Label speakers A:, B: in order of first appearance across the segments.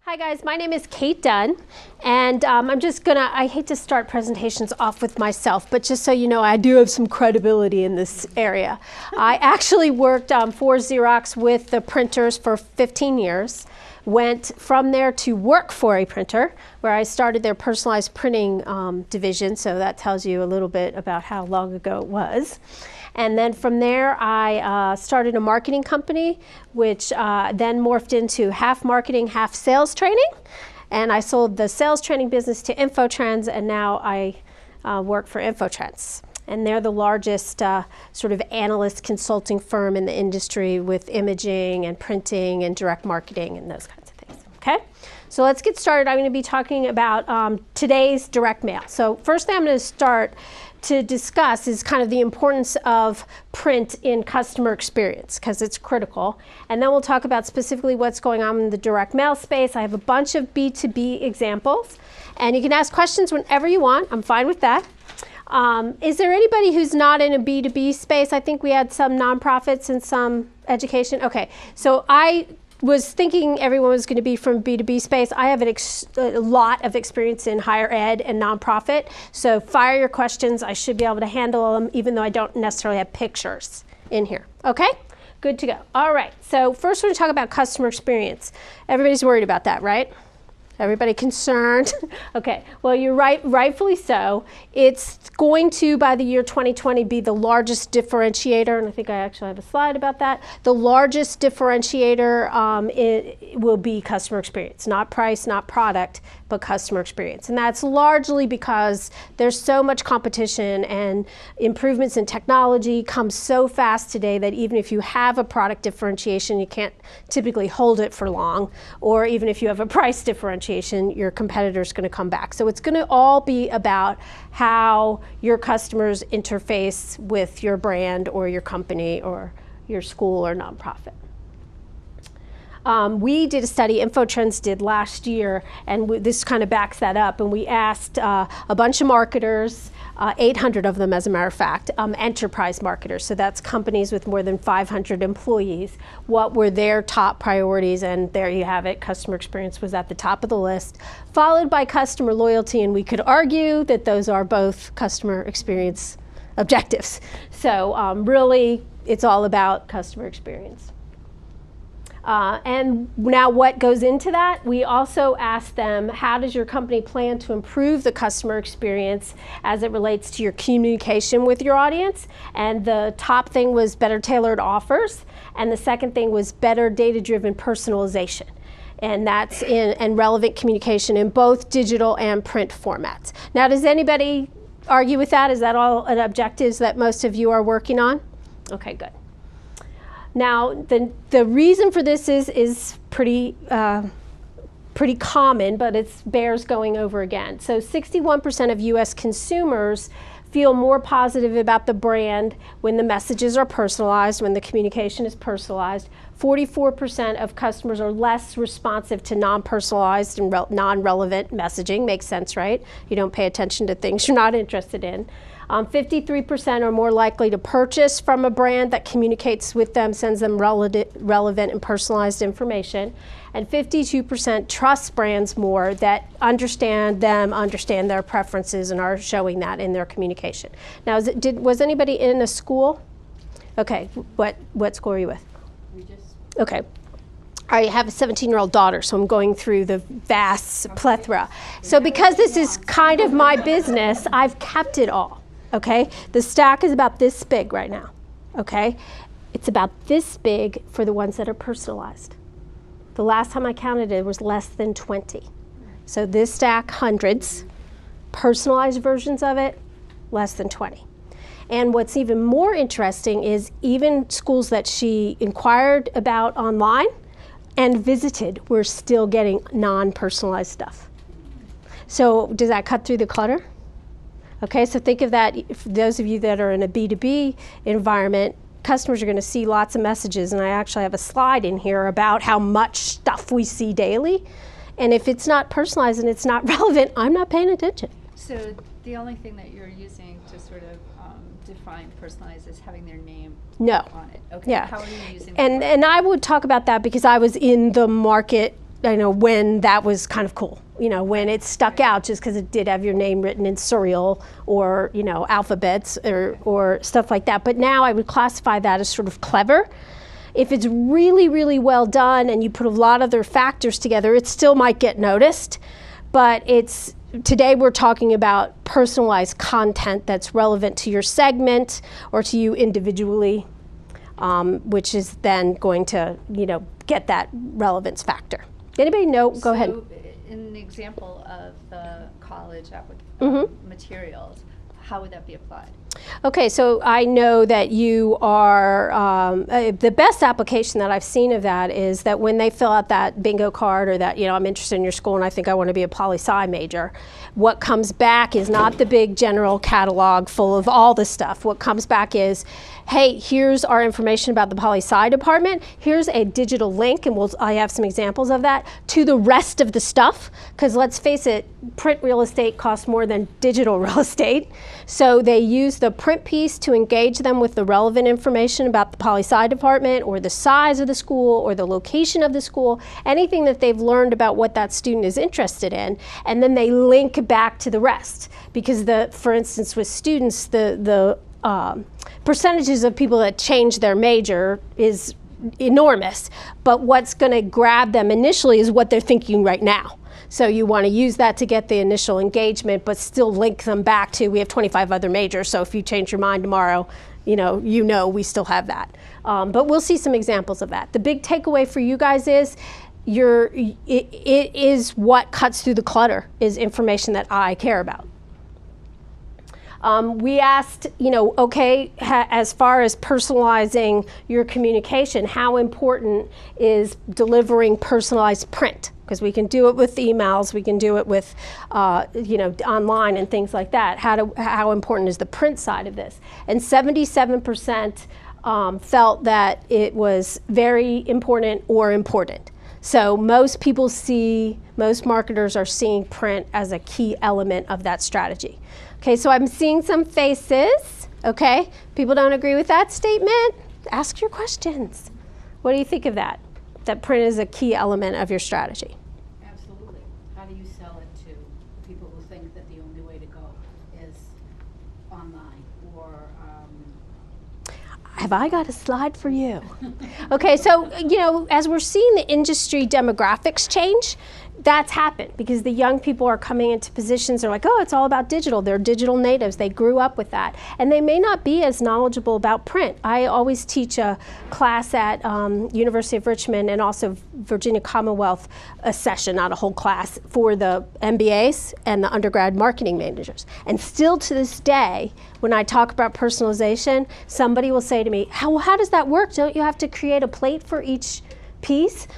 A: Hi guys, my name is Kate Dunn, and I hate to start presentations off with myself, but just so you know, I do have some credibility in this area. I actually worked for Xerox with the printers for 15 years, went from there to work for a printer, where I started their personalized printing division, so that tells you a little bit about how long ago it was. And then from there, I started a marketing company, which then morphed into half marketing, half sales training. And I sold the sales training business to InfoTrends, and now I work for InfoTrends. And they're the largest sort of analyst consulting firm in the industry with imaging and printing and direct marketing and those kinds of things. Okay? So let's get started. I'm going to be talking about today's direct mail. So first thing I'm going to start to discuss is kind of the importance of print in customer experience, because it's critical. And then we'll talk about specifically what's going on in the direct mail space. I have a bunch of B2B examples, and you can ask questions whenever you want. I'm fine with that. Is there anybody who's not in a B2B space? I think we had some nonprofits and some education. Okay, so I was thinking everyone was going to be from B2B space. I have a lot of experience in higher ed and nonprofit, so fire your questions. I should be able to handle them, even though I don't necessarily have pictures in here. Okay? Good to go. All right, so first we're going to talk about customer experience. Everybody's worried about that, right? Everybody concerned? Okay, well, you're right, rightfully so. It's going to, by the year 2020, be the largest differentiator, and I think I actually have a slide about that. The largest differentiator it will be customer experience, not price, not product, but customer experience. And that's largely because there's so much competition, and improvements in technology come so fast today that even if you have a product differentiation, you can't typically hold it for long, or even if you have a price differentiation, your competitor's going to come back. So it's going to all be about how your customers interface with your brand or your company or your school or nonprofit. We did a study, InfoTrends did last year, and this kind of backs that up, and we asked a bunch of marketers, 800 of them as a matter of fact, enterprise marketers, so that's companies with more than 500 employees, what were their top priorities, and there you have it, customer experience was at the top of the list, followed by customer loyalty, and we could argue that those are both customer experience objectives. So really, it's all about customer experience. And now what goes into that? We also asked them, how does your company plan to improve the customer experience as it relates to your communication with your audience? And the top thing was better tailored offers. And the second thing was better data-driven personalization. And that's in relevant communication in both digital and print formats. Now, does anybody argue with that? Is that all an objectives that most of you are working on? Okay, good. Now, the reason for this is pretty common, but it bears going over again. So 61% of US consumers feel more positive about the brand when the messages are personalized, when the communication is personalized. 44% of customers are less responsive to non-personalized and non-relevant messaging. Makes sense, right? You don't pay attention to things you're not interested in. 53% are more likely to purchase from a brand that communicates with them, sends them relevant and personalized information. And 52% trust brands more that understand them, understand their preferences, and are showing that in their communication. Now, was anybody in a school? Okay, what school are you with? Okay. I have a 17-year-old daughter, so I'm going through the vast plethora. So because this is kind of my business, I've kept it all. Okay, the stack is about this big right now, okay? It's about this big for the ones that are personalized. The last time I counted it was less than 20. So this stack, hundreds, personalized versions of it, less than 20. And what's even more interesting is even schools that she inquired about online and visited were still getting non-personalized stuff. So does that cut through the clutter? Okay, so think of that, for those of you that are in a B2B environment, customers are going to see lots of messages, and I actually have a slide in here about how much stuff we see daily, and if it's not personalized and it's not relevant, I'm not paying attention.
B: So the only thing that you're using to sort of define personalized is having their name on it. Okay.
A: Yeah.
B: How are you using that?
A: And I would talk about that because I was in the market I know when that was kind of cool, when it stuck out just because it did have your name written in Surreal or, alphabets or stuff like that. But now I would classify that as sort of clever. If it's really, really well done and you put a lot of other factors together, it still might get noticed. But today we're talking about personalized content that's relevant to your segment or to you individually, which is then going to, get that relevance factor. Anybody know? Go ahead.
B: In the example of the college materials, how would that be applied?
A: Okay, so I know that you are, the best application that I've seen of that is that when they fill out that bingo card or that, I'm interested in your school and I think I want to be a poli-sci major, what comes back is not the big general catalog full of all the stuff. What comes back is, hey, here's our information about the poli-sci department. Here's a digital link, and I have some examples of that, to the rest of the stuff, because let's face it, print real estate costs more than digital real estate. So they use the print piece to engage them with the relevant information about the poli-sci department or the size of the school or the location of the school, anything that they've learned about what that student is interested in, and then they link back to the rest. Because for instance, with students, the percentages of people that change their major is enormous, but what's going to grab them initially is what they're thinking right now. So you want to use that to get the initial engagement, but still link them back to, we have 25 other majors, so if you change your mind tomorrow, we still have that. But we'll see some examples of that. The big takeaway for you guys is, it is what cuts through the clutter is information that I care about. We asked, okay, as far as personalizing your communication, how important is delivering personalized print? Because we can do it with emails, we can do it with, online and things like that. How important is the print side of this? And 77% felt that it was very important or important. So most marketers are seeing print as a key element of that strategy. Okay, so I'm seeing some faces, okay? People don't agree with that statement? Ask your questions. What do you think of that? That print is a key element of your strategy?
C: Absolutely. How do you sell it to people who think that the only way to go is online or...
A: Have I got a slide for you? Okay, so, as we're seeing the industry demographics change, that's happened because the young people are coming into positions, they're like, oh, it's all about digital. They're digital natives. They grew up with that. And they may not be as knowledgeable about print. I always teach a class at University of Richmond and also Virginia Commonwealth, a session, not a whole class, for the MBAs and the undergrad marketing managers. And still to this day, when I talk about personalization, somebody will say to me, how does that work? Don't you have to create a plate for each piece?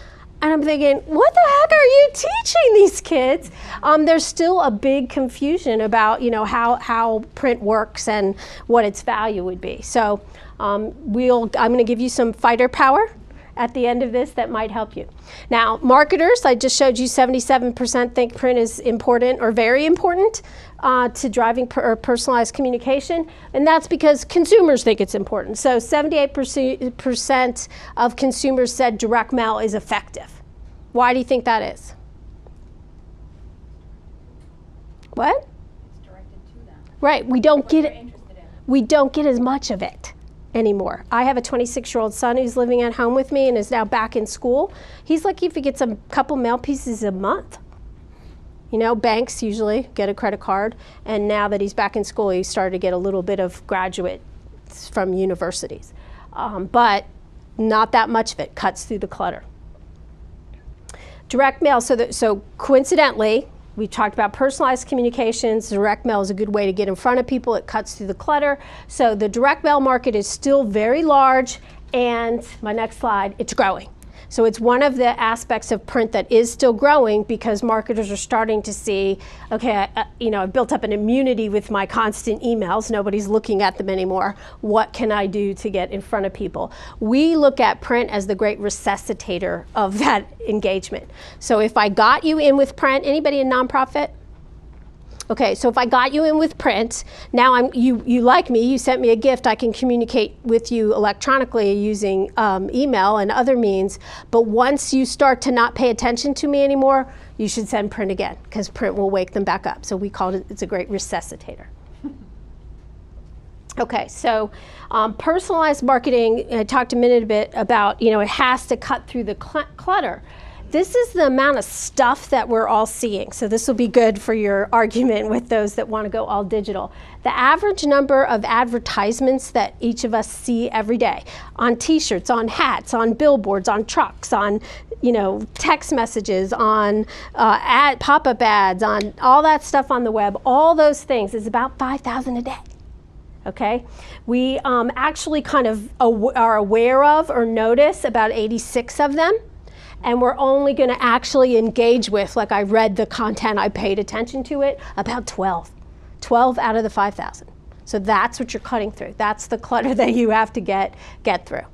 A: And I'm thinking, what the heck are you teaching these kids? There's still a big confusion about, how print works and what its value would be. So I'm going to give you some fighter power at the end of this that might help you. Now, marketers, I just showed you 77% think print is important or very important to driving personalized communication, and that's because consumers think it's important. So 78% of consumers said direct mail is effective. Why do you think that is? What?
C: It's directed to them.
A: Right, we don't get
C: They're
A: it.
C: interested in.
A: We don't get as much of it anymore. I have a 26-year-old son who's living at home with me and is now back in school. He's lucky if he gets a couple mail pieces a month. Banks usually get a credit card, and now that he's back in school, he started to get a little bit of graduates from universities. But not that much of it cuts through the clutter. Direct mail, so coincidentally, we talked about personalized communications. Direct mail is a good way to get in front of people. It cuts through the clutter. So the direct mail market is still very large, and my next slide, it's growing. So it's one of the aspects of print that is still growing because marketers are starting to see, okay, I've built up an immunity with my constant emails. Nobody's looking at them anymore. What can I do to get in front of people? We look at print as the great resuscitator of that engagement. So if I got you in with print, anybody in nonprofit? Okay, so if I got you in with print, now you like me, you sent me a gift, I can communicate with you electronically using email and other means, but once you start to not pay attention to me anymore, you should send print again, because print will wake them back up. So we call it, it's a great resuscitator. Okay, so personalized marketing, I talked a minute a bit about, it has to cut through the clutter. This is the amount of stuff that we're all seeing. So this will be good for your argument with those that want to go all digital. The average number of advertisements that each of us see every day on t-shirts, on hats, on billboards, on trucks, on text messages, on pop-up ads, on all that stuff on the web, all those things is about 5,000 a day. Okay, we actually kind of are aware of or notice about 86 of them, and we're only going to actually engage with, like I read the content, I paid attention to it, about 12 out of the 5,000. So that's what you're cutting through. That's the clutter that you have to get through.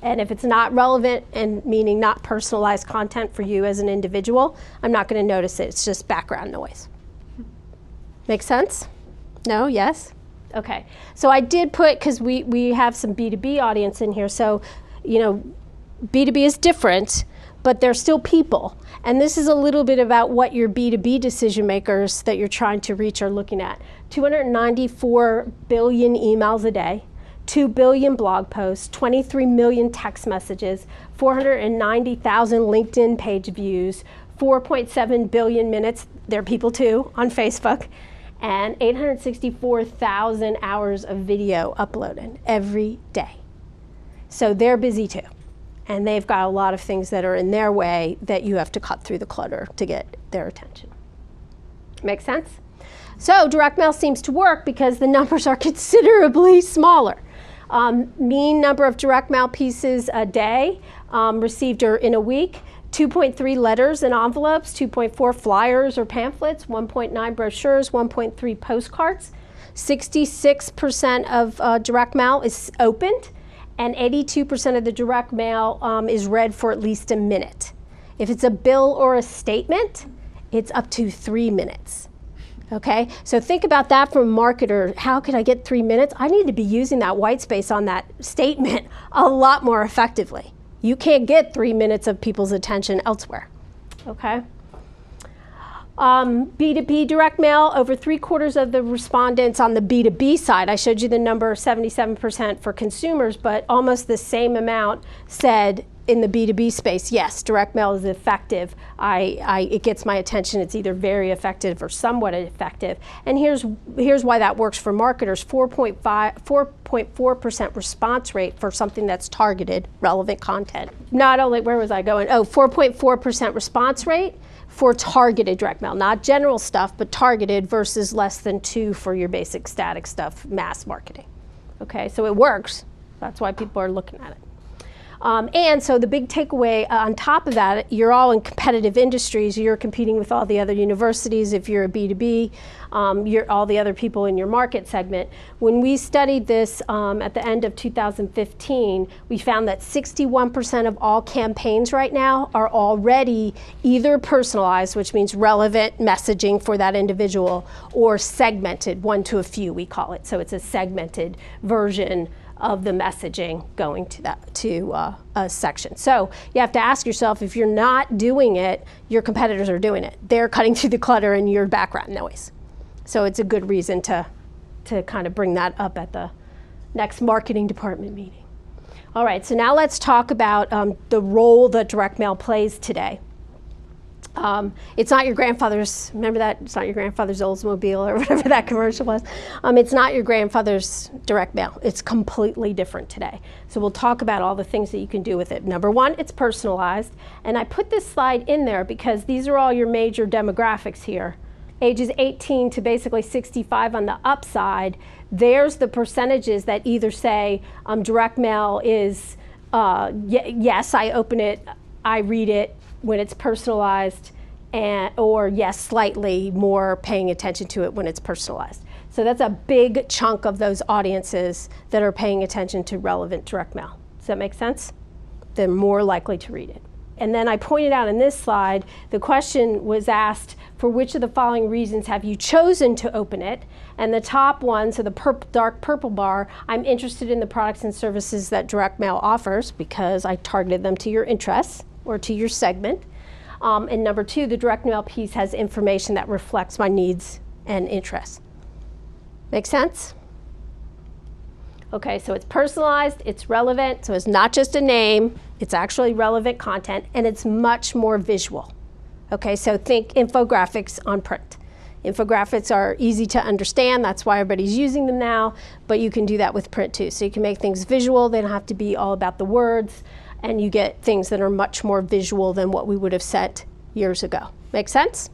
A: And if it's not relevant, and meaning not personalized content for you as an individual, I'm not going to notice it. It's just background noise. Make sense? No? Yes? Okay, so I did put, because we have some B2B audience in here, so B2B is different, but they're still people. And this is a little bit about what your B2B decision makers that you're trying to reach are looking at. 294 billion emails a day, 2 billion blog posts, 23 million text messages, 490,000 LinkedIn page views, 4.7 billion minutes, they're people too, on Facebook, and 864,000 hours of video uploaded every day. So they're busy too. And they've got a lot of things that are in their way that you have to cut through the clutter to get their attention. Make sense? So direct mail seems to work because the numbers are considerably smaller. Mean number of direct mail pieces a day received or in a week, 2.3 letters and envelopes, 2.4 flyers or pamphlets, 1.9 brochures, 1.3 postcards. 66% of direct mail is opened, and 82% of the direct mail is read for at least a minute. If it's a bill or a statement, it's up to 3 minutes. Okay, so think about that from a marketer. How could I get 3 minutes? I need to be using that white space on that statement a lot more effectively. You can't get 3 minutes of people's attention elsewhere, okay? B2B direct mail, over 3/4 of the respondents on the B2B side, I showed you the number 77% for consumers, but almost the same amount said in the B2B space, yes, direct mail is effective. It gets my attention. It's either very effective or somewhat effective. And here's why that works for marketers. 4.4% response rate for something that's targeted, relevant content. Not only, where was I going? 4.4% response rate for targeted direct mail, not general stuff, but targeted versus less than 2 for your basic static stuff, mass marketing. Okay, so it works. That's why people are looking at it. And so the big takeaway on top of that, you're all in competitive industries. You're competing with all the other universities. If you're a B2B, you're all the other people in your market segment. When we studied this at the end of 2015, we found that 61% of all campaigns right now are already either personalized, which means relevant messaging for that individual, or segmented, one to a few, we call it. So it's a segmented version of the messaging going to a section. So you have to ask yourself, if you're not doing it, your competitors are doing it. They're cutting through the clutter and your background noise. So it's a good reason to kind of bring that up at the next marketing department meeting. All right, so now let's talk about the role that direct mail plays today. It's not your grandfather's, remember that? It's not your grandfather's Oldsmobile or whatever that commercial was. It's not your grandfather's direct mail. It's completely different today. So we'll talk about all the things that you can do with it. Number one, it's personalized. And I put this slide in there because these are all your major demographics here. Ages 18 to basically 65 on the upside. There's the percentages that either say direct mail is, yes, I open it, I read it, when it's personalized, or yes, slightly more paying attention to it when it's personalized. So that's a big chunk of those audiences that are paying attention to relevant direct mail. Does that make sense? They're more likely to read it. And then I pointed out in this slide, the question was asked, for which of the following reasons have you chosen to open it? And the top one, so the dark purple bar, I'm interested in the products and services that direct mail offers because I targeted them to your interests or to your segment. And number 2, the direct mail piece has information that reflects my needs and interests. Make sense? Okay, so it's personalized, it's relevant, so it's not just a name, it's actually relevant content, and it's much more visual. Okay, so think infographics on print. Infographics are easy to understand, that's why everybody's using them now, but you can do that with print too. So you can make things visual, they don't have to be all about the words, and you get things that are much more visual than what we would have sent years ago. Make sense?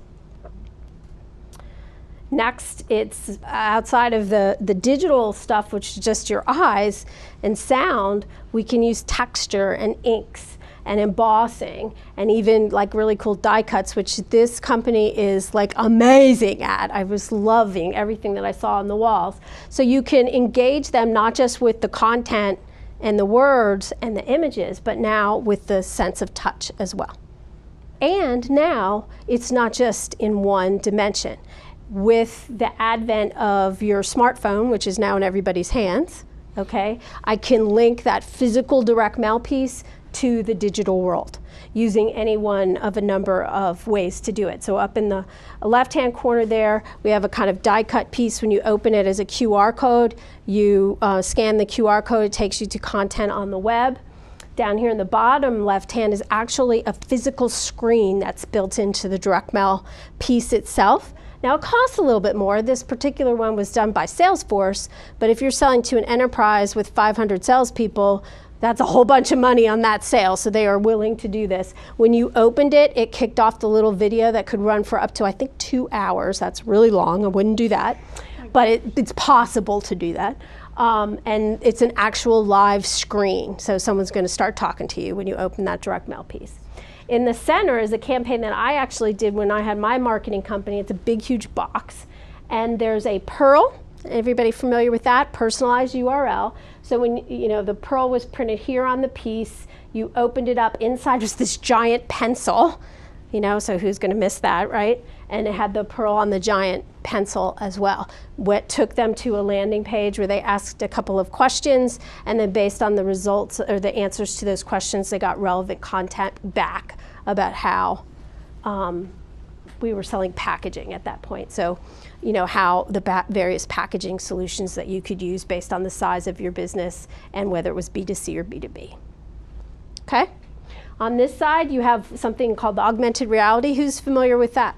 A: Next, it's outside of the digital stuff, which is just your eyes and sound, we can use texture and inks and embossing and even like really cool die cuts, which this company is like amazing at. I was loving everything that I saw on the walls. So you can engage them not just with the content and the words and the images, but now with the sense of touch as well. And now it's not just in one dimension. With the advent of your smartphone, which is now in everybody's hands, okay, I can link that physical direct mail piece to the digital world using any one of a number of ways to do it. So up in the left-hand corner there, we have a kind of die-cut piece. When you open it as a QR code, you scan the QR code, it takes you to content on the web. Down here in the bottom left-hand is actually a physical screen that's built into the direct mail piece itself. Now it costs a little bit more. This particular one was done by Salesforce, but if you're selling to an enterprise with 500 salespeople, that's a whole bunch of money on that sale, so they are willing to do this. When you opened it, it kicked off the little video that could run for up to, I think, 2 hours. That's really long. I wouldn't do that, but it's possible to do that. And it's an actual live screen, so someone's going to start talking to you when you open that direct mail piece. In the center is a campaign that I actually did when I had my marketing company. It's a big, huge box, and there's a Pearl. Everybody familiar with that? Personalized URL. So when the Pearl was printed here on the piece, you opened it up. Inside was this giant pencil, so who's going to miss that, right? And it had the Pearl on the giant pencil as well. What took them to a landing page where they asked a couple of questions, and then based on the results or the answers to those questions, they got relevant content back about how we were selling packaging at that point. So, how the various packaging solutions that you could use based on the size of your business and whether it was B2C or B2B. Okay? On this side, you have something called the Augmented Reality. Who's familiar with that?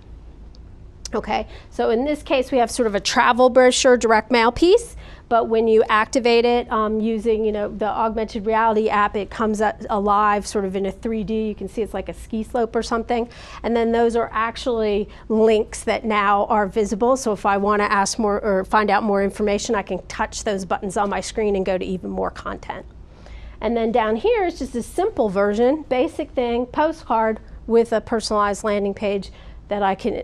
A: Okay, so in this case, we have sort of a travel brochure direct mail piece, but when you activate it using the Augmented Reality app, it comes alive sort of in a 3D. You can see it's like a ski slope or something, and then those are actually links that now are visible. So if I want to ask more or find out more information, I can touch those buttons on my screen and go to even more content. And then down here is just a simple version, basic thing, postcard with a personalized landing page that I can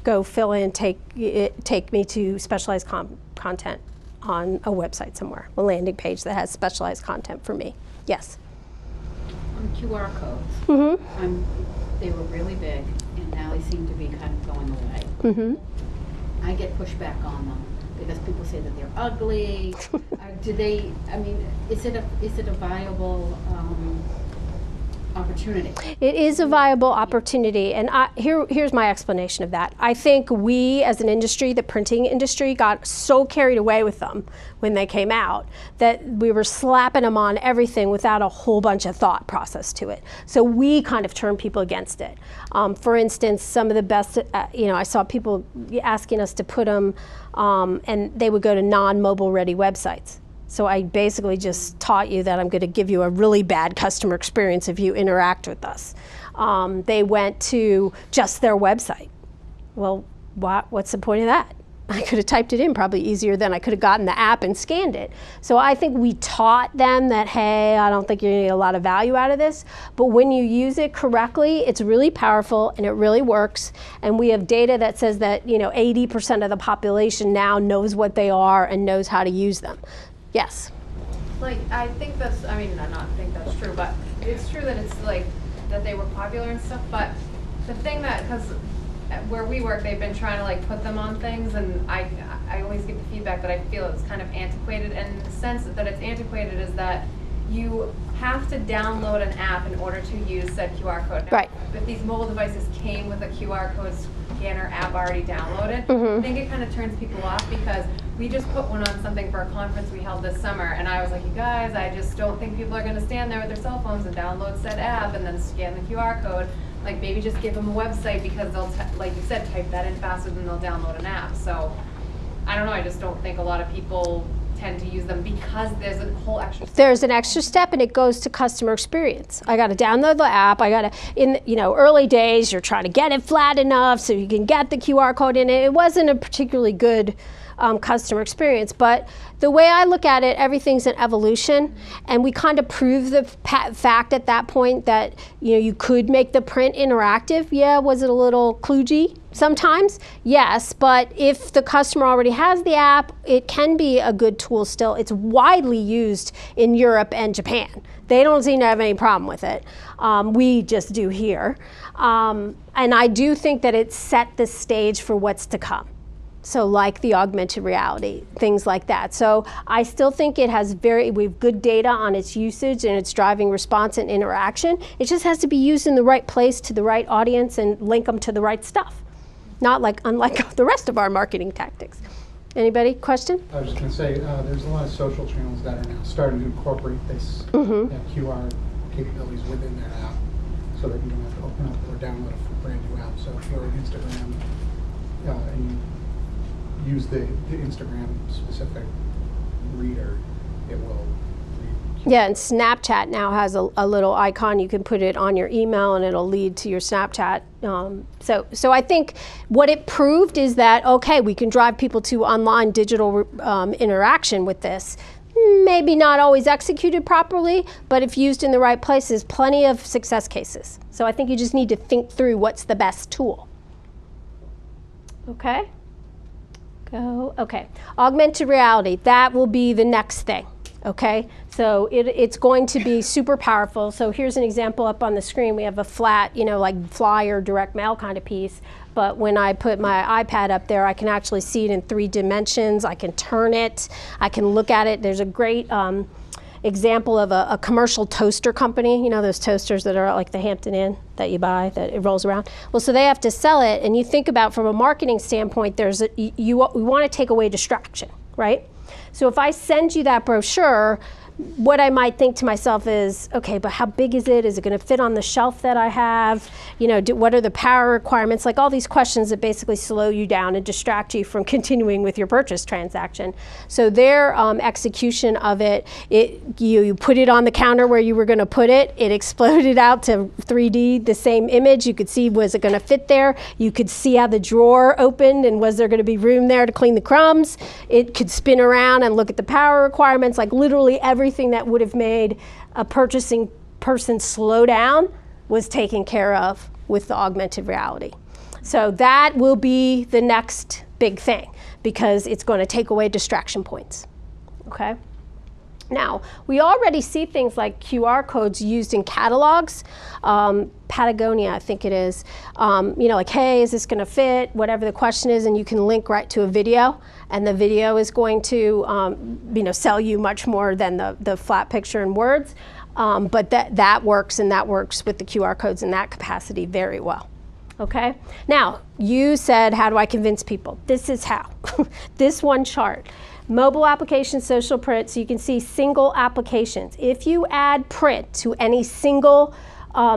A: go fill in, take me to specialized content on a website somewhere, a landing page that has specialized content for me. Yes?
C: On QR codes, they were really big, and now they seem to be kind of going away. I get pushback on them because people say that they're ugly. Is it a viable opportunity?
A: It is a viable opportunity, and here's my explanation of that. I think we, as an industry, the printing industry, got so carried away with them when they came out that we were slapping them on everything without a whole bunch of thought process to it. So we kind of turned people against it. For instance, some of the best, I saw people asking us to put them, and they would go to non-mobile ready websites. So I basically just taught you that I'm going to give you a really bad customer experience if you interact with us. They went to just their website. Well, what's the point of that? I could have typed it in probably easier than I could have gotten the app and scanned it. So I think we taught them that, hey, I don't think you're going to get a lot of value out of this. But when you use it correctly, it's really powerful and it really works. And we have data that says that 80% of the population now knows what they are and knows how to use them. Yes.
D: I think that's, not think that's true, but it's true that it's that they were popular and stuff, but the thing that, because where we work, they've been trying to like put them on things, and I always get the feedback that I feel it's kind of antiquated, and the sense that it's antiquated is that you have to download an app in order to use said QR code. Now,
A: Right.
D: if these mobile devices came with a QR code scanner app already downloaded, I think it kind of turns people off, because we just put one on something for a conference we held this summer, and I was like, you guys, I just don't think people are going to stand there with their cell phones and download said app and then scan the QR code. Like, maybe just give them a website, because they'll, like you said, type that in faster than they'll download an app. So, I don't know, I just don't think a lot of people tend to use them, because there's a whole extra step.
A: There's an extra step, and it goes to customer experience. I got to download the app. I got to, in early days, you're trying to get it flat enough so you can get the QR code in it. It wasn't a particularly good customer experience, but the way I look at it, everything's an evolution, and we kind of prove the fact at that point that you could make the print interactive. Yeah, was it a little kludgy sometimes? Yes, but if the customer already has the app, it can be a good tool still. It's widely used in Europe and Japan. They don't seem to have any problem with it. We just do here. And I do think that it set the stage for what's to come. So like the augmented reality, things like that. So I still think it has we have good data on its usage and its driving response and interaction. It just has to be used in the right place to the right audience and link them to the right stuff. Not like, unlike the rest of our marketing tactics. Anybody, question?
E: I was just going to say, there's a lot of social channels that are now starting to incorporate this QR capabilities within their app, so that you don't have to open up or download a brand new app. So if you're on Instagram and you use the Instagram specific reader, it will read.
A: Yeah, and Snapchat now has a little icon. You can put it on your email and it'll lead to your Snapchat. So I think what it proved is that, okay, we can drive people to online digital interaction with this. Maybe not always executed properly, but if used in the right places, plenty of success cases. So I think you just need to think through what's the best tool. Okay? Okay, augmented reality, that will be the next thing, okay? So it's going to be super powerful. So here's an example up on the screen. We have a flat, like flyer, direct mail kind of piece, but when I put my iPad up there, I can actually see it in 3 dimensions. I can turn it, I can look at it. There's a great example of a commercial toaster company, those toasters that are like the Hampton Inn that you buy, that it rolls around. Well, so they have to sell it, and you think about from a marketing standpoint, we want to take away distraction, right? So if I send you that brochure, what I might think to myself is, okay, but how big is it? Is it going to fit on the shelf that I have? What are the power requirements? Like all these questions that basically slow you down and distract you from continuing with your purchase transaction. So their execution of it, you put it on the counter where you were going to put it. It exploded out to 3D, the same image. You could see, was it going to fit there? You could see how the drawer opened, and was there going to be room there to clean the crumbs? It could spin around and look at the power requirements, like literally everything that would have made a purchasing person slow down was taken care of with the augmented reality. So that will be the next big thing, because it's going to take away distraction points, okay? Now, we already see things like QR codes used in catalogs. Patagonia, I think it is. Like, hey, is this going to fit? Whatever the question is, and you can link right to a video, and the video is going to, sell you much more than the flat picture and words. But that works, and that works with the QR codes in that capacity very well. Okay? Now, you said, how do I convince people? This is how. This one chart. Mobile applications, social print, so you can see single applications. If you add print to any single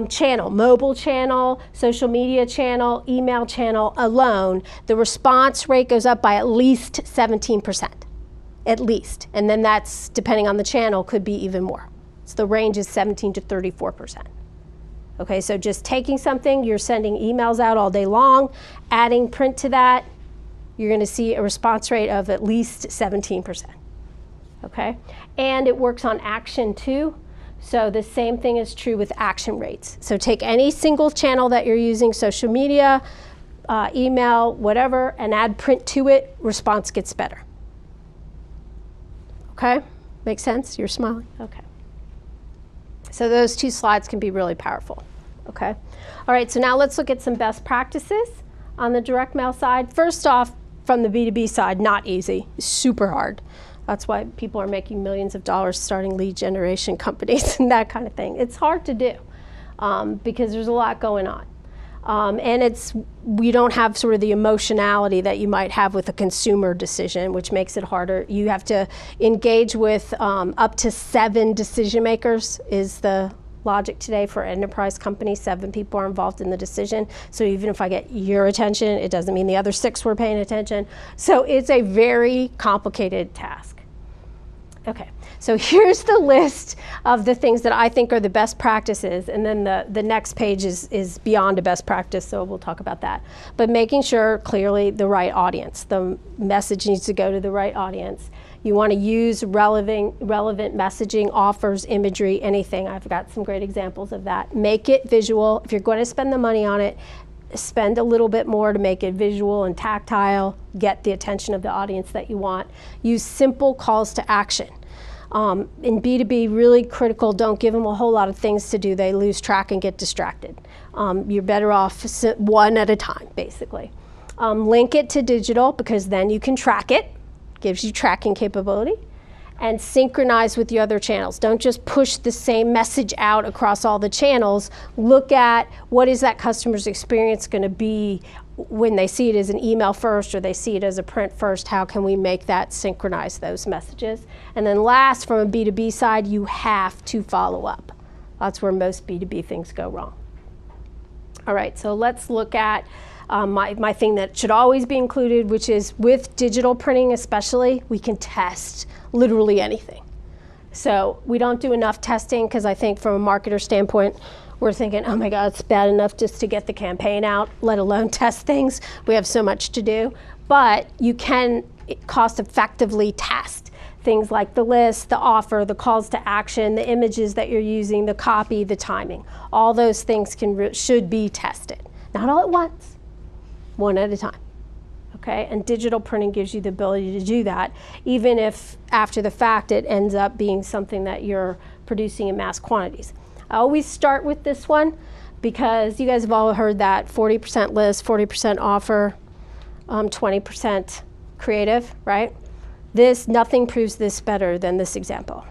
A: channel, mobile channel, social media channel, email channel alone, the response rate goes up by at least 17%. At least. And then that's, depending on the channel, could be even more. So the range is 17 to 34%. Okay, so just taking something, you're sending emails out all day long, adding print to that, you're going to see a response rate of at least 17%. Okay? And it works on action too. So the same thing is true with action rates. So take any single channel that you're using, social media, email, whatever, and add print to it, response gets better. Okay? Make sense? You're smiling? Okay. So those 2 slides can be really powerful. Okay. All right, so now let's look at some best practices on the direct mail side. First off, from the B2B side, not easy, super hard. That's why people are making millions of dollars starting lead generation companies and that kind of thing. It's hard to do because there's a lot going on. And we don't have sort of the emotionality that you might have with a consumer decision, which makes it harder. You have to engage with up to 7 decision makers is the logic today for enterprise companies. 7 people are involved in the decision. So even if I get your attention, it doesn't mean the other 6 were paying attention. So it's a very complicated task. Okay, so here's the list of the things that I think are the best practices, and then the next page is beyond a best practice, so we'll talk about that. But making sure clearly the right audience. The message needs to go to the right audience. You want to use relevant messaging, offers, imagery, anything. I've got some great examples of that. Make it visual. If you're going to spend the money on it, spend a little bit more to make it visual and tactile, get the attention of the audience that you want. Use simple calls to action. In B2B, really critical, don't give them a whole lot of things to do. They lose track and get distracted. You're better off one at a time, basically. Link it to digital because then you can track it, gives you tracking capability. And synchronize with your other channels. Don't just push the same message out across all the channels. Look at what is that customer's experience going to be when they see it as an email first or they see it as a print first. How can we make that synchronize those messages? And then last, from a B2B side, you have to follow up. That's where most B2B things go wrong. All right, so let's look at my thing that should always be included, which is with digital printing especially, we can test literally anything. So we don't do enough testing because I think from a marketer standpoint, we're thinking, oh my God, it's bad enough just to get the campaign out, let alone test things. We have so much to do. But you can cost effectively test things like the list, the offer, the calls to action, the images that you're using, the copy, the timing. All those things should be tested. Not all at once, one at a time. Okay, and digital printing gives you the ability to do that, even if after the fact it ends up being something that you're producing in mass quantities. I always start with this one because you guys have all heard that 40% list, 40% offer, 20% creative, right? Nothing proves this better than this example,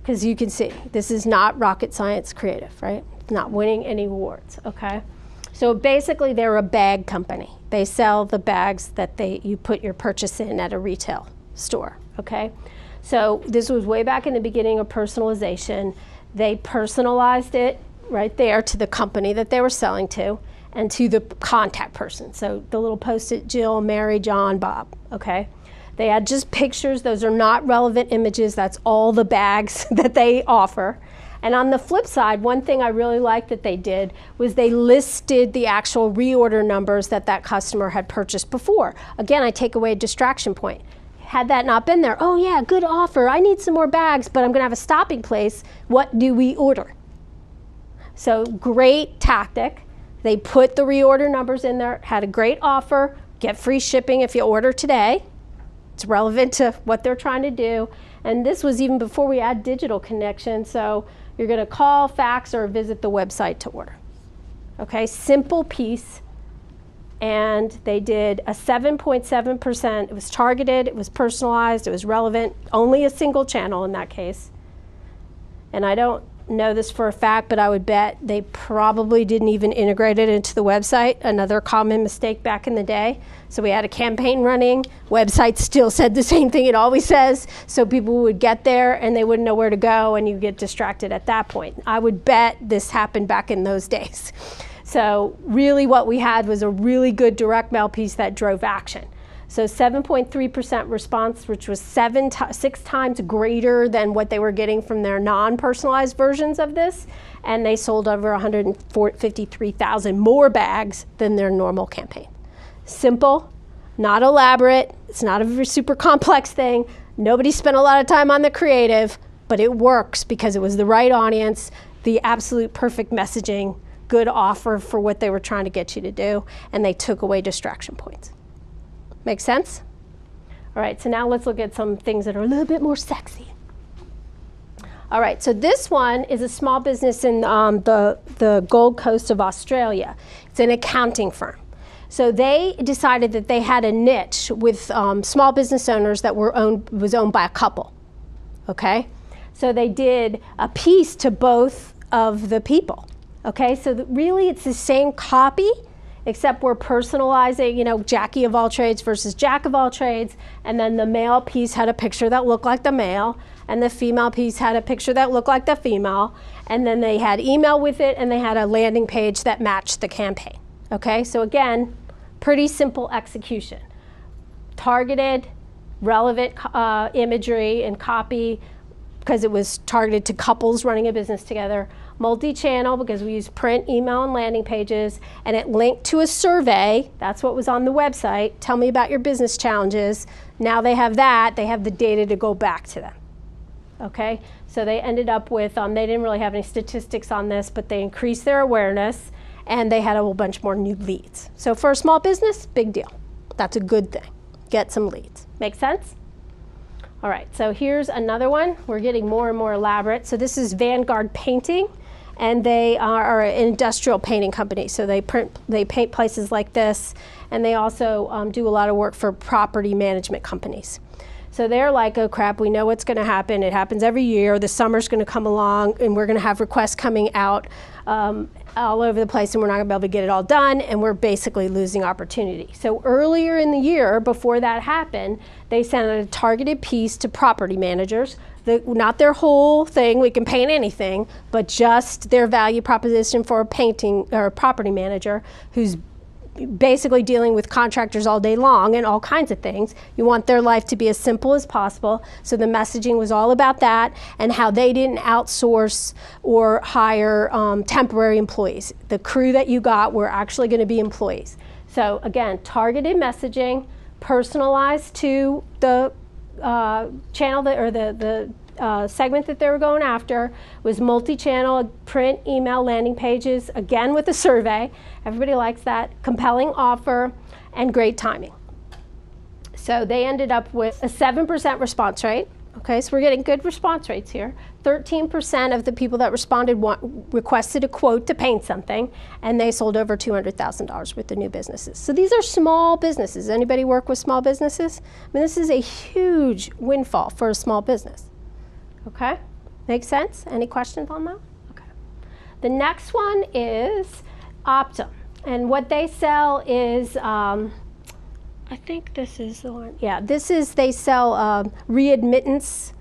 A: because you can see this is not rocket science creative, right? It's not winning any awards, okay? So basically they're a bag company. They sell the bags that you put your purchase in at a retail store, okay? So this was way back in the beginning of personalization. They personalized it right there to the company that they were selling to and to the contact person. So the little post-it, Jill, Mary, John, Bob, okay? They had just pictures. Those are not relevant images. That's all the bags that they offer. And on the flip side, one thing I really liked that they did was they listed the actual reorder numbers that customer had purchased before. Again, I take away a distraction point. Had that not been there, oh yeah, good offer, I need some more bags, but I'm gonna have a stopping place. What do we order? So great tactic. They put the reorder numbers in there, had a great offer, get free shipping if you order today. It's relevant to what they're trying to do. And this was even before we had digital connection, so you're going to call, fax, or visit the website to order. Okay, simple piece. And they did a 7.7%. It was targeted, it was personalized, it was relevant, only a single channel in that case. And I don't know this for a fact, but I would bet they probably didn't even integrate it into the website, another common mistake back in the day. So we had a campaign running, website still said the same thing it always says, so people would get there and they wouldn't know where to go and you get distracted at that point. I would bet this happened back in those days. So really what we had was a really good direct mail piece that drove action. So 7.3% response, which was 6 times greater than what they were getting from their non-personalized versions of this. And they sold over 153,000 more bags than their normal campaign. Simple, not elaborate. It's not a super complex thing. Nobody spent a lot of time on the creative, but it works because it was the right audience, the absolute perfect messaging, good offer for what they were trying to get you to do, and they took away distraction points. Make sense? All right, so now let's look at some things that are a little bit more sexy. All right, so this one is a small business in the Gold Coast of Australia. It's an accounting firm. So they decided that they had a niche with small business owners that was owned by a couple, okay? So they did a piece to both of the people, okay? So really it's the same copy, except we're personalizing, you know, Jackie of all trades versus Jack of all trades, and then the male piece had a picture that looked like the male, and the female piece had a picture that looked like the female, and then they had email with it, and they had a landing page that matched the campaign, okay? So again, pretty simple execution. Targeted, relevant imagery and copy, because it was targeted to couples running a business together. Multi-channel, because we use print, email, and landing pages, and it linked to a survey. That's what was on the website. Tell me about your business challenges. Now they have that. They have the data to go back to them. Okay? So they ended up with, they didn't really have any statistics on this, but they increased their awareness, and they had a whole bunch more new leads. So for a small business, big deal. That's a good thing. Get some leads. Make sense? All right, so here's another one. We're getting more and more elaborate. So this is Vanguard Painting, and they are an industrial painting company. So they paint places like this, and they also do a lot of work for property management companies. So they're like, oh crap, we know what's gonna happen. It happens every year. The summer's gonna come along, and we're gonna have requests coming out all over the place, and we're not gonna be able to get it all done, and we're basically losing opportunity. So earlier in the year, before that happened, they sent a targeted piece to property managers, not their whole thing, we can paint anything, but just their value proposition for a painting or a property manager who's basically dealing with contractors all day long and all kinds of things. You want their life to be as simple as possible. So the messaging was all about that and how they didn't outsource or hire temporary employees. The crew that you got were actually going to be employees. So again, targeted messaging, personalized to the channel or the segment that they were going after, was multi-channel, print, email, landing pages, again with a survey. Everybody likes that. Compelling offer and great timing. So they ended up with a 7% response rate. Okay, so we're getting good response rates here. 13% of the people that responded requested a quote to paint something, and they sold over $200,000 with the new businesses. So these are small businesses. Anybody work with small businesses? I mean, this is a huge windfall for a small business. Okay, makes sense? Any questions on that? Okay. The next one is Optum, and what they sell is, I think this is the one. Yeah, they sell readmittance,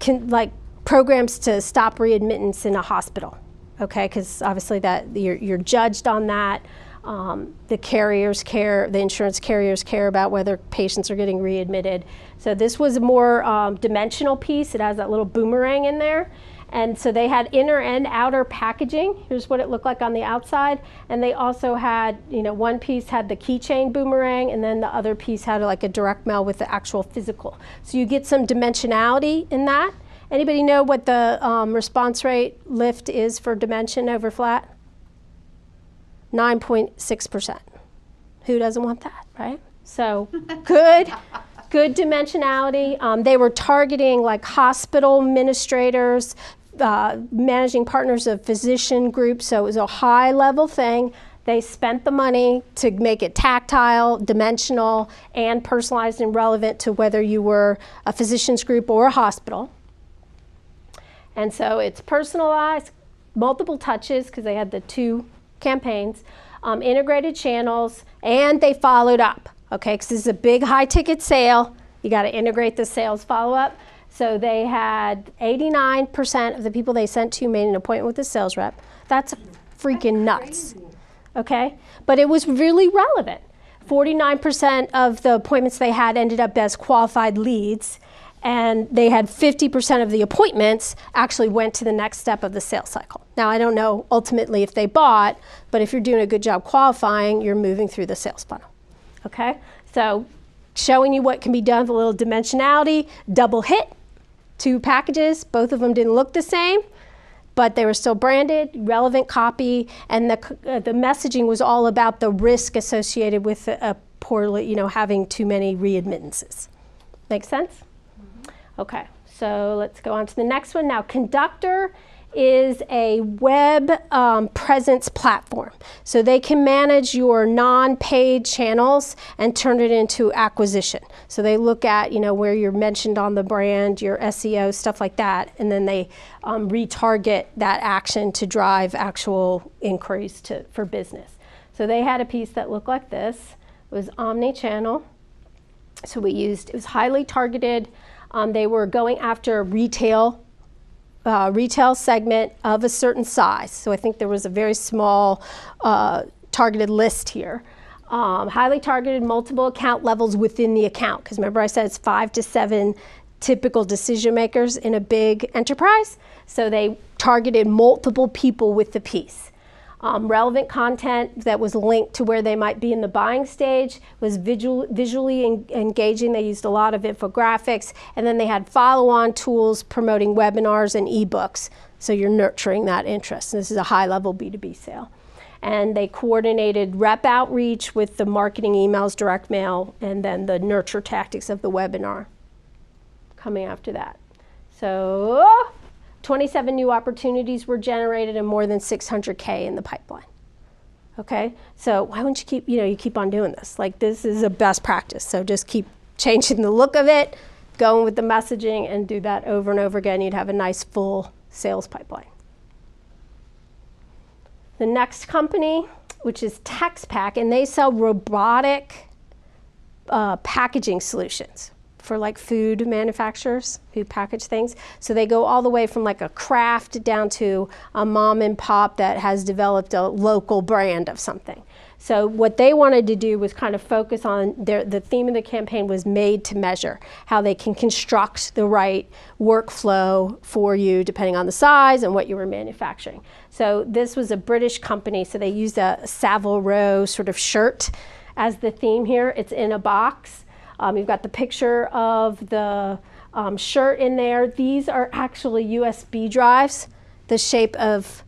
A: like programs to stop readmittance in a hospital. Okay, because obviously that you're judged on that. The carriers care, the insurance carriers care about whether patients are getting readmitted. So this was a more dimensional piece. It has that little boomerang in there. And so they had inner and outer packaging. Here's what it looked like on the outside. And they also had, you know, one piece had the keychain boomerang, and then the other piece had like a direct mail with the actual physical. So you get some dimensionality in that. Anybody know what the response rate lift is for dimension over flat? 9.6%. Who doesn't want that, right? So good dimensionality. They were targeting like hospital administrators, managing partners of physician groups, so it was a high level thing. They spent the money to make it tactile, dimensional, and personalized and relevant to whether you were a physician's group or a hospital. And so it's personalized, multiple touches, because they had the two campaigns, integrated channels, and they followed up, okay, because this is a big high ticket sale. You got to integrate the sales follow up. So they had 89% of the people they sent to made an appointment with a sales rep. That's freaking nuts, okay? But it was really relevant. 49% of the appointments they had ended up as qualified leads, and they had 50% of the appointments actually went to the next step of the sales cycle. Now, I don't know ultimately if they bought, but if you're doing a good job qualifying, you're moving through the sales funnel, okay? So showing you what can be done with a little dimensionality, double hit, 2 packages, both of them didn't look the same, but they were still branded, relevant copy, and the messaging was all about the risk associated with a poorly, having too many readmittances. Make sense? Okay, So let's go on to the next one. Now, Conductor is a web presence platform. So they can manage your non-paid channels and turn it into acquisition. So they look at, where you're mentioned on the brand, your SEO, stuff like that, and then they retarget that action to drive actual inquiries for business. So they had a piece that looked like this. It was Omnichannel. So it was highly targeted. They were going after retail segment of a certain size. So I think there was a very small targeted list here. Highly targeted, multiple account levels within the account. Because remember I said it's 5 to 7 typical decision makers in a big enterprise. So they targeted multiple people with the piece. Relevant content that was linked to where they might be in the buying stage, was visually engaging. They used a lot of infographics, and then they had follow-on tools promoting webinars and ebooks. So you're nurturing that interest. This is a high-level B2B sale. And they coordinated rep outreach with the marketing emails, direct mail, and then the nurture tactics of the webinar coming after that. So 27 new opportunities were generated and more than 600K in the pipeline. Okay, so why wouldn't you keep, you keep on doing this? Like, this is a best practice. So just keep changing the look of it, going with the messaging, and do that over and over again. You'd have a nice full sales pipeline. The next company, which is Textpack, and they sell robotic packaging solutions for like food manufacturers who package things. So they go all the way from like a craft down to a mom and pop that has developed a local brand of something. So what they wanted to do was kind of focus on the theme of the campaign was made to measure, how they can construct the right workflow for you depending on the size and what you were manufacturing. So this was a British company, so they used a Savile Row sort of shirt as the theme here. It's in a box. You've got the picture of the shirt in there. These are actually USB drives, the shape of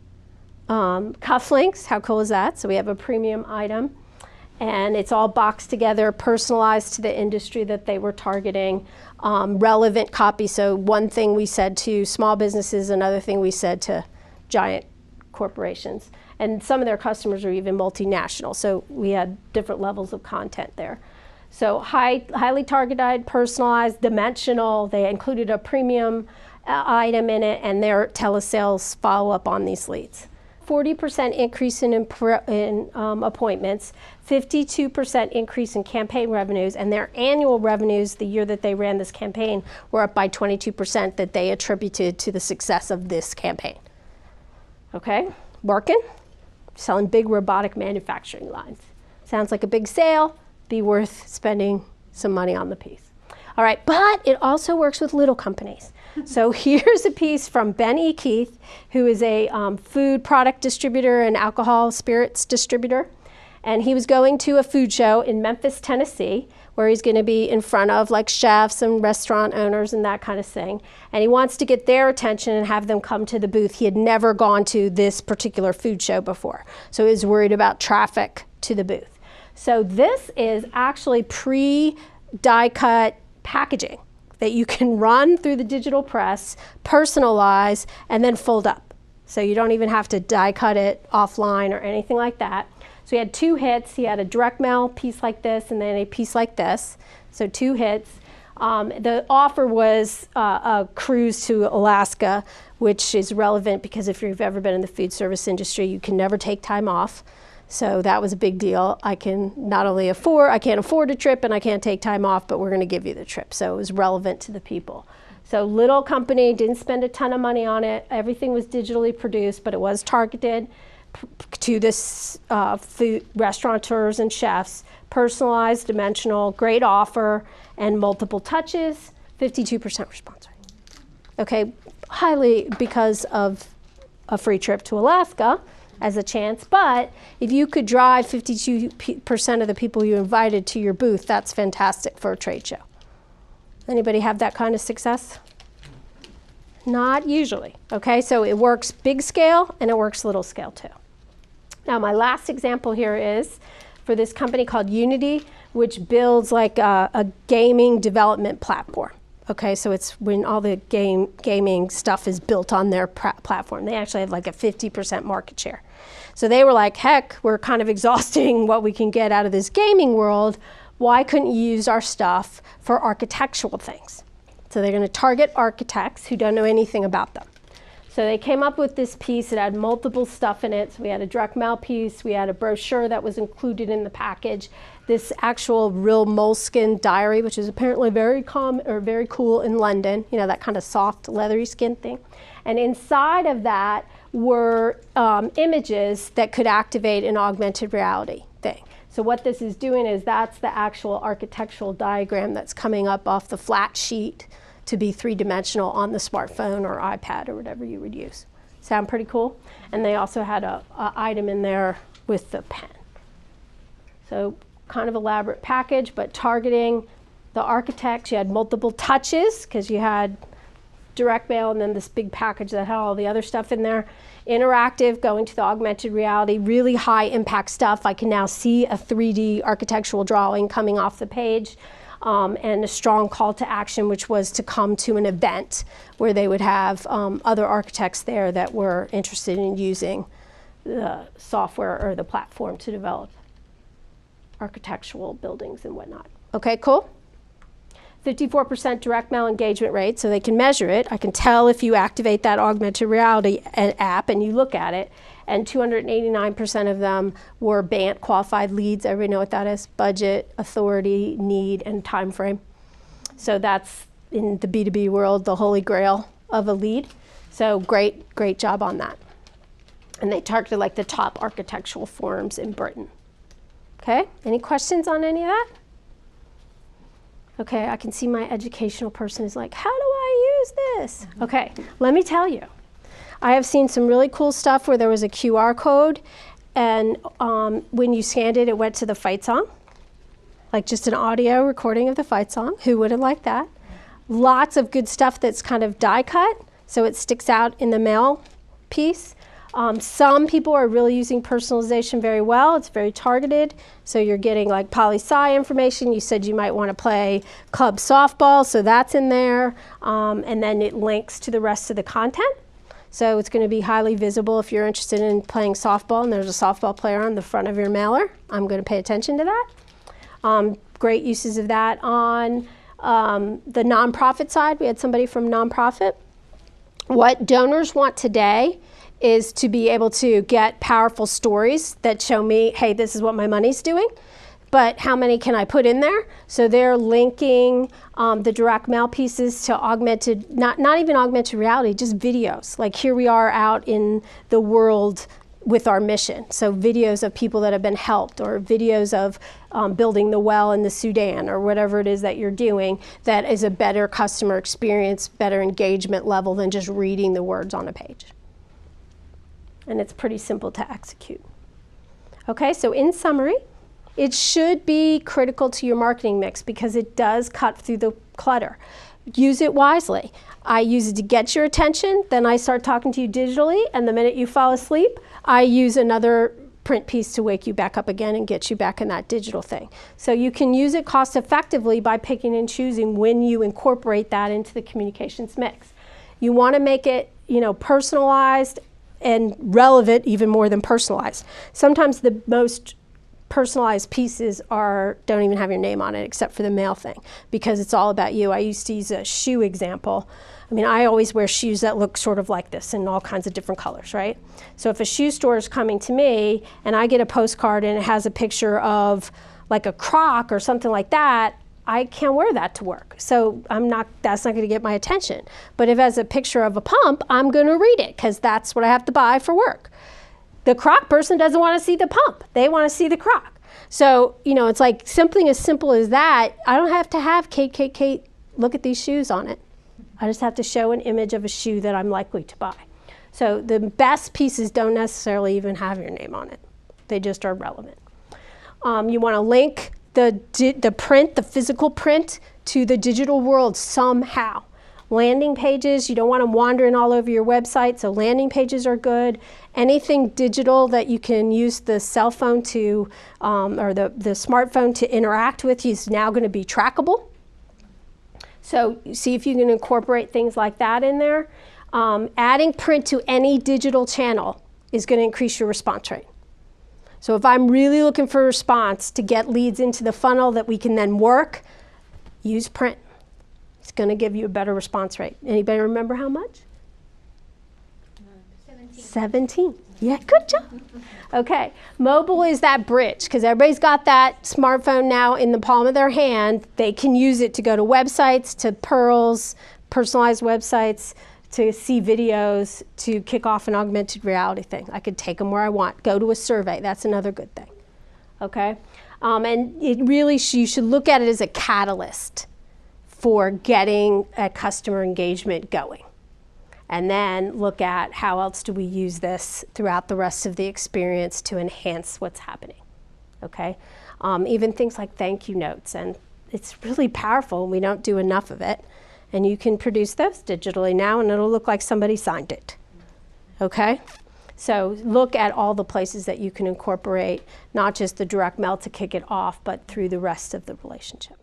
A: cufflinks. How cool is that? So we have a premium item. And it's all boxed together, personalized to the industry that they were targeting. Relevant copy. So one thing we said to small businesses, another thing we said to giant corporations. And some of their customers are even multinational. So we had different levels of content there. So highly targeted, personalized, dimensional. They included a premium item in it, and their telesales follow up on these leads. 40% increase in appointments, 52% increase in campaign revenues, and their annual revenues the year that they ran this campaign were up by 22% that they attributed to the success of this campaign. Okay, working, selling big robotic manufacturing lines. Sounds like a big sale. Be worth spending some money on the piece. All right, but it also works with little companies. So here's a piece from Ben E. Keith, who is a food product distributor and alcohol spirits distributor. And he was going to a food show in Memphis, Tennessee, where he's going to be in front of like chefs and restaurant owners and that kind of thing. And he wants to get their attention and have them come to the booth. He had never gone to this particular food show before. So he was worried about traffic to the booth. So this is actually pre-die cut packaging that you can run through the digital press, personalize, and then fold up. So you don't even have to die cut it offline or anything like that. So he had 2 hits. He had a direct mail piece like this and then a piece like this. So 2 hits. The offer was a cruise to Alaska, which is relevant because if you've ever been in the food service industry, you can never take time off. So that was a big deal. I can't afford a trip and I can't take time off, but we're going to give you the trip. So it was relevant to the people. So little company, didn't spend a ton of money on it. Everything was digitally produced, but it was targeted to this food restaurateurs and chefs. Personalized, dimensional, great offer, and multiple touches, 52% response rate. Okay, highly because of a free trip to Alaska as a chance, but if you could drive 52% of the people you invited to your booth, that's fantastic for a trade show. Anybody have that kind of success? Not usually, okay? So it works big scale and it works little scale too. Now my last example here is for this company called Unity, which builds like a gaming development platform. Okay, so it's when all the gaming stuff is built on their platform. They actually have like a 50% market share. So they were like, heck, we're kind of exhausting what we can get out of this gaming world. Why couldn't you use our stuff for architectural things? So they're going to target architects who don't know anything about them. So they came up with this piece. It had multiple stuff in it. So we had a direct mail piece. We had a brochure that was included in the package. This actual real moleskin diary, which is apparently very common or very cool in London. You know, that kind of soft, leathery skin thing. And inside of that were images that could activate an augmented reality thing. So what this is doing is that's the actual architectural diagram that's coming up off the flat sheet to be three-dimensional on the smartphone or iPad or whatever you would use. Sound pretty cool? And they also had a item in there with the pen. So kind of elaborate package, but targeting the architects. You had multiple touches because you had direct mail and then this big package that had all the other stuff in there. Interactive, going to the augmented reality, really high impact stuff. I can now see a 3D architectural drawing coming off the page, and a strong call to action, which was to come to an event where they would have other architects there that were interested in using the software or the platform to develop architectural buildings and whatnot. Okay, cool? 54% direct mail engagement rate, so they can measure it. I can tell if you activate that augmented reality app and you look at it, and 289% of them were BANT qualified leads. Everybody know what that is? Budget, authority, need, and time frame. So that's, in the B2B world, the holy grail of a lead. So great job on that. And they targeted like the top architectural firms in Britain. Okay, any questions on any of that? Okay, I can see my educational person is like, how do I use this? Okay, let me tell you. I have seen some really cool stuff where there was a QR code, and when you scanned it, it went to the fight song, like just an audio recording of the fight song. Who wouldn't like that? Lots of good stuff that's kind of die cut, so it sticks out in the mail piece. Some people are really using personalization very well. It's very targeted. So you're getting like poli-sci information. You said you might want to play club softball, so that's in there. And then it links to the rest of the content. So it's going to be highly visible if you're interested in playing softball and there's a softball player on the front of your mailer. I'm going to pay attention to that. Great uses of that. On the nonprofit side, we had somebody from nonprofit. What donors want today is to be able to get powerful stories that show me, hey, this is what my money's doing, but how many can I put in there? So they're linking the direct mail pieces to augmented, not even augmented reality, just videos. Like here we are out in the world with our mission. So videos of people that have been helped, or videos of building the well in the Sudan, or whatever it is that you're doing that is a better customer experience, better engagement level than just reading the words on a page. And it's pretty simple to execute. Okay, so in summary, it should be critical to your marketing mix because it does cut through the clutter. Use it wisely. I use it to get your attention, then I start talking to you digitally, and the minute you fall asleep, I use another print piece to wake you back up again and get you back in that digital thing. So you can use it cost effectively by picking and choosing when you incorporate that into the communications mix. You want to make it, personalized and relevant even more than personalized. Sometimes the most personalized pieces don't even have your name on it except for the mail thing because it's all about you. I used to use a shoe example. I mean, I always wear shoes that look sort of like this in all kinds of different colors, right? So if a shoe store is coming to me and I get a postcard and it has a picture of like a Croc or something like that, I can't wear that to work. So that's not going to get my attention. But if it has a picture of a pump, I'm going to read it because that's what I have to buy for work. The Croc person doesn't want to see the pump. They want to see the Croc. So, it's like something as simple as that. I don't have to have Kate, look at these shoes on it. I just have to show an image of a shoe that I'm likely to buy. So the best pieces don't necessarily even have your name on it. They just are relevant. You want to link the print, the physical print, to the digital world somehow. Landing pages, you don't want them wandering all over your website, so landing pages are good. Anything digital that you can use the cell phone to, or the smartphone to interact with is now going to be trackable. So see if you can incorporate things like that in there. Adding print to any digital channel is going to increase your response rate. So if I'm really looking for a response to get leads into the funnel that we can then work, use print. It's going to give you a better response rate. Anybody remember how much? 17. Yeah, good job. Okay, mobile is that bridge because everybody's got that smartphone now in the palm of their hand. They can use it to go to websites, to Pearls, personalized websites, to see videos, to kick off an augmented reality thing. I could take them where I want. Go to a survey. That's another good thing. Okay, and it really you should look at it as a catalyst for getting a customer engagement going. And then look at how else do we use this throughout the rest of the experience to enhance what's happening, okay? Even things like thank you notes, and it's really powerful, and we don't do enough of it. And you can produce those digitally now, and it'll look like somebody signed it, okay? So look at all the places that you can incorporate, not just the direct mail to kick it off, but through the rest of the relationship.